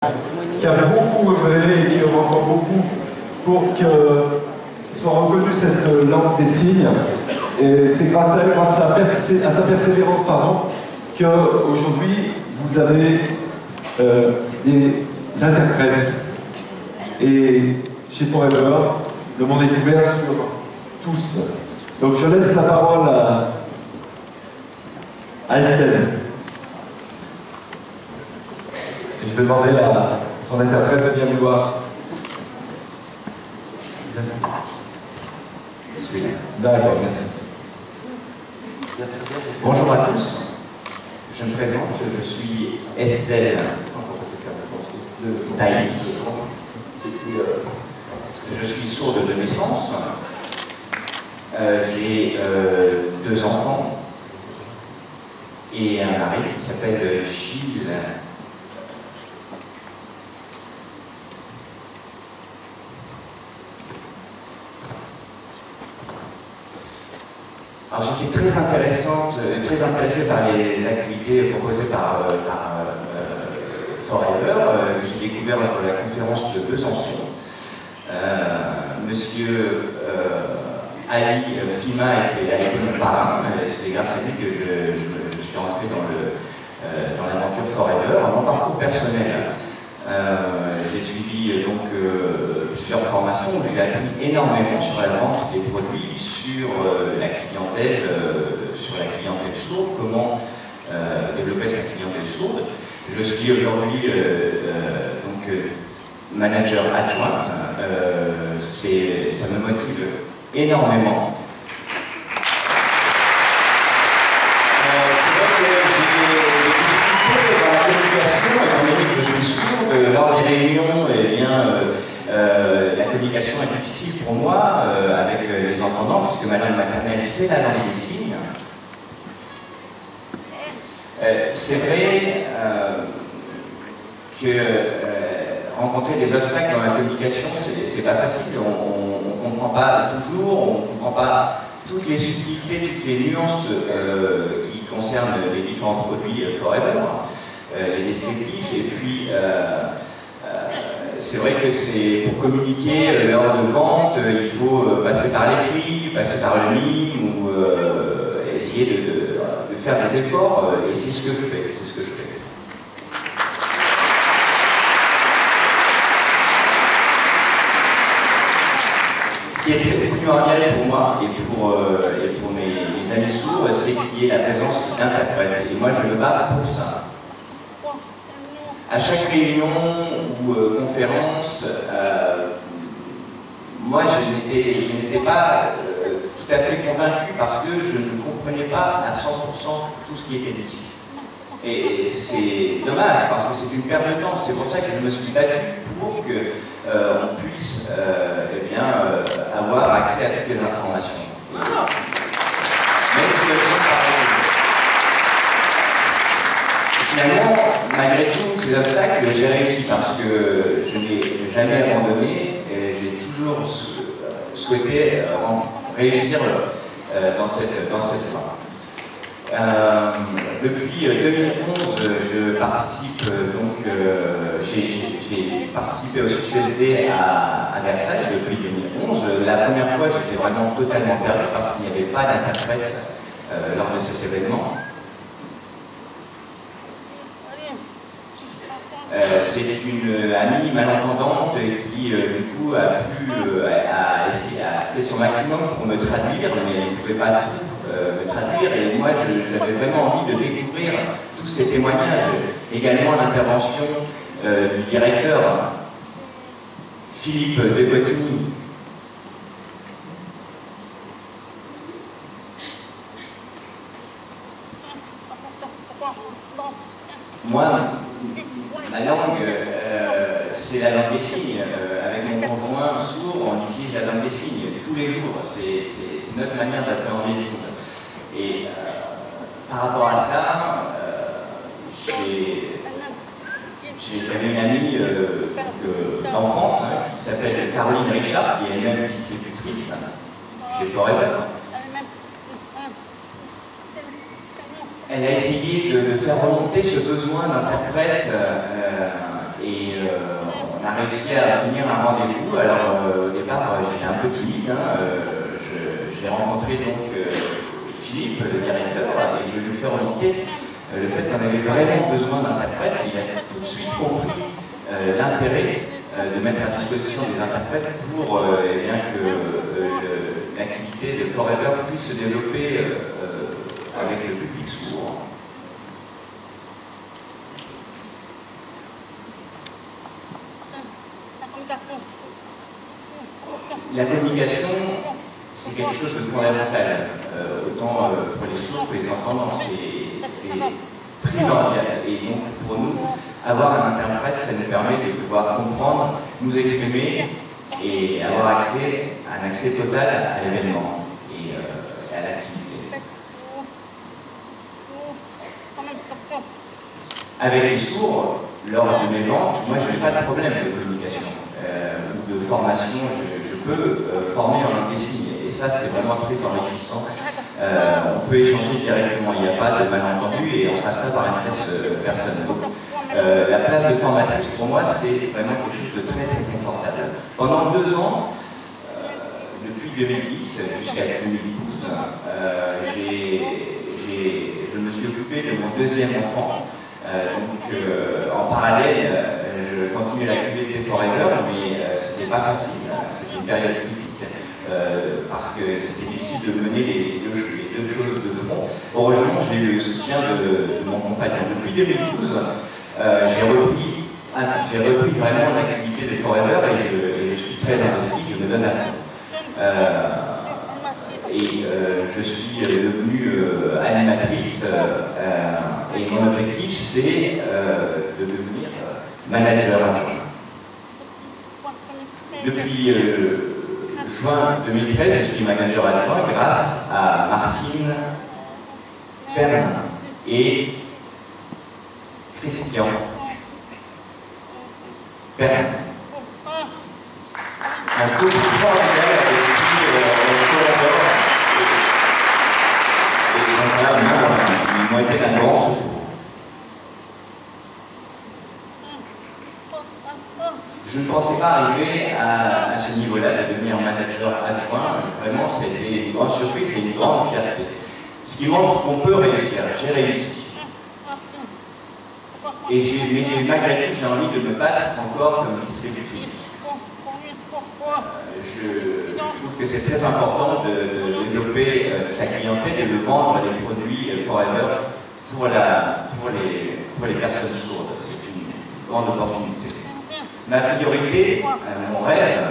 qui a beaucoup œuvré et qui œuvre encore beaucoup pour que soit reconnue cette langue des signes. Et c'est grâce à elle, grâce à sa persévérance, qu'aujourd'hui vous avez des interprètes. Et chez Forever, le monde est ouvert sur tous. Donc je laisse la parole à Estelle. Et je vais demander à son interprète de venir nous voir. D'accord, merci. Bonjour à tous, je me présente, je suis Estelle Taï. Je suis sourde de naissance. J'ai 2 enfants et un mari qui s'appelle Gilles. Alors je suis très intéressé par les activités proposées par Forever. J'ai découvert lors de la conférence de Besançon. Monsieur Ali Fima était mon parrain. C'est grâce à lui que je suis rentré dans l'aventure Forever. Mon parcours personnel, j'ai suivi donc plusieurs formations où j'ai appris énormément sur la vente des produits, sur la clientèle sourde, comment développer cette clientèle sourde. Je suis aujourd'hui manager adjoint. Ça me motive énormément. Lors des réunions, la communication est difficile pour moi avec les entendants, puisque ma langue maternelle, c'est la langue des signes. C'est vrai que rencontrer des obstacles dans la communication, c'est pas facile. On ne comprend pas toujours, on ne comprend pas toutes les subtilités, toutes les nuances qui concernent les différents produits Forever, les descriptifs, et puis c'est vrai que pour communiquer lors de vente, il faut passer par l'écrit, passer par le mime, ou essayer de faire des efforts, et c'est ce que je fais. Ce qui est très primordial pour moi et pour mes amis sourds, c'est qu'il y ait la présence d'interprètes. Et moi, je me bats pour ça. À chaque réunion ou conférence, moi je n'étais pas tout à fait convaincu parce que je ne comprenais pas à 100% tout ce qui était dit. Et c'est dommage parce que c'est une perte de temps. C'est pour ça que je me suis battu pour qu'on puisse avoir accès à toutes les informations. Même si finalement, malgré tous ces obstacles, j'ai réussi parce que je n'ai jamais abandonné et j'ai toujours souhaité réussir dans cette voie. Depuis 2011, je participe j'ai participé au CCSD à Versailles depuis 2011. La première fois, j'étais vraiment totalement perdu parce qu'il n'y avait pas d'interprète lors de cet événement. C'est une amie malentendante qui, du coup, a fait son maximum pour me traduire, mais elle ne pouvait pas tout me traduire. Et moi, j'avais vraiment envie de découvrir tous ces témoignages. Également l'intervention du directeur Philippe de Bottigny. Moi, ma langue, c'est la langue des signes. Avec mon conjoint sourd, on utilise la langue des signes tous les jours. C'est notre manière d'appréhender les monde. Et par rapport à ça, j'avais une amie d'enfance qui s'appelle Caroline Richard, qui est elle-même distributrice chez Forever. Elle a essayé de faire remonter ce besoin d'interprète on a réussi à obtenir un rendez-vous. Alors au départ, j'étais un peu timide. J'ai rencontré donc Philippe, le directeur, et je lui ai fait remonter le fait qu'on avait vraiment besoin d'interprètes. Il a tout de suite compris l'intérêt de mettre à disposition des interprètes pour bien que l'activité de Forever puisse se développer avec le public sourd. La communication, c'est quelque chose de fondamental, autant pour les sourds que les entendants, c'est primordial. Et donc pour nous, avoir un interprète, ça nous permet de pouvoir comprendre, nous exprimer et avoir un accès total à l'événement et à l'activité. Avec les sourds, lors de mes ventes, moi je n'ai pas de problème de communication ou de formation. Je peux former en langue des signes et ça c'est vraiment très enrichissant. On peut échanger directement, il n'y a pas de malentendu et on passe pas par une personne. Donc, la place de formatrice pour moi c'est vraiment quelque chose de très très confortable. Pendant 2 ans, depuis 2010 jusqu'à 2012, je me suis occupé de mon 2e enfant. En parallèle, je continue l'activité Forever, mais c'était pas facile, c'était une période critique, parce que c'était difficile de mener les deux choses de front. Heureusement, j'ai eu le soutien de mon compagnon. Depuis 2012, j'ai repris vraiment l'activité de Forever et je suis très investi, je me donne à fond. Je suis devenue animatrice et mon objectif c'est de devenir manager adjoint. Depuis juin 2013, je suis manager adjoint grâce à Martine Perrin et Christian Perrin. Un couple formidable avec qui on collabore. Ils m'ont été d'un grand secours. Je ne pensais pas arriver à ce niveau-là, de devenir manager adjoint. Vraiment, c'était une grande surprise et une grande fierté. Ce qui montre qu'on peut réussir. J'ai réussi. Mais malgré tout, j'ai envie de me battre encore comme distributrice. Je trouve que c'est très important de développer sa clientèle et de vendre les produits Forever pour les personnes sourdes. C'est une grande opportunité. Ma priorité, mon rêve,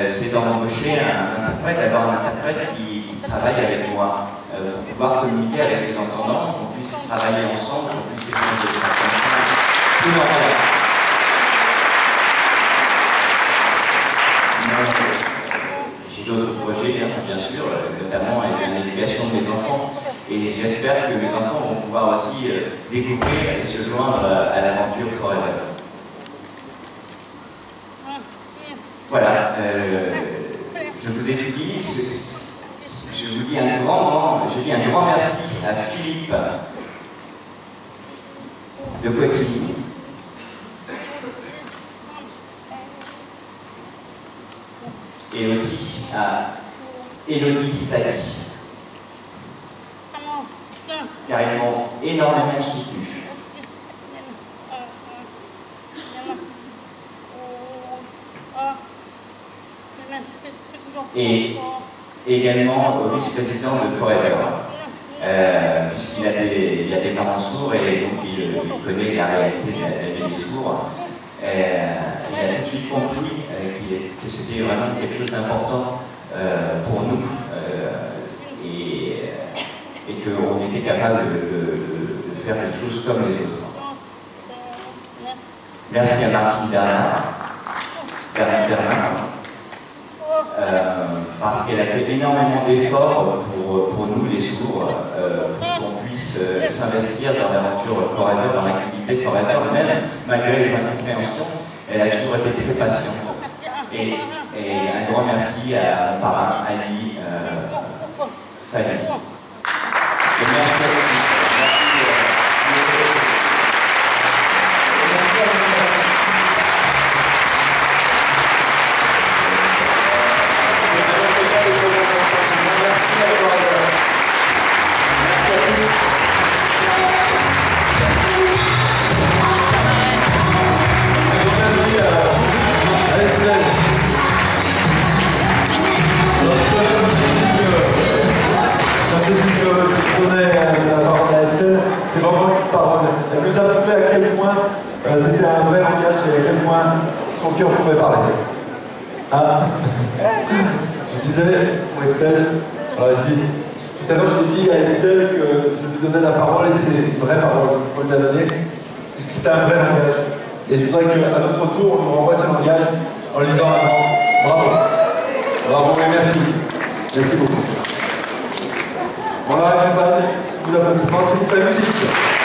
c'est d'embaucher un interprète, d'avoir un interprète qui travaille avec moi, pour pouvoir communiquer avec les entendants, qu'on puisse travailler ensemble, qu'on puisse échanger des informations primordiales. J'ai d'autres projets, bien sûr, notamment l'éducation de mes enfants. Et j'espère que mes enfants vont pouvoir aussi découvrir et se joindre à l'aventure Forever. Voilà, je vous ai tout dit. Je vous dis un grand merci à Philippe de Cotigny. Et aussi à Élodie Sadi, car ils m'ont énormément soutenu. Et également au vice-président de Forever, puisqu'il a des parents sourds et donc il connaît la réalité de la vie des sourds. Il a tout de suite compris que c'était vraiment quelque chose d'important pour nous et qu'on était capable de faire les choses comme les autres. Merci à Martine Bernard, parce qu'elle a fait énormément d'efforts pour nous les sourds, pour qu'on puisse s'investir dans l'aventure Forever, dans l'activité Forever, même malgré les incompréhensions, elle a toujours été très patiente. Et un grand merci à mon parrain Ali Fali. Et merci à vous. sur qui on pourrait parler. Ah, je disais pour Estelle, alors tout à l'heure j'ai dit à Estelle que je lui donnais la parole et c'est une vraie parole, il faut lui la donner, puisque c'était un vrai langage. Et je voudrais qu'à notre tour, on nous renvoie ce langage en lui disant avant. Bravo. Bravo et merci. Merci beaucoup. Voilà, sous vos applaudissements, c'est la musique.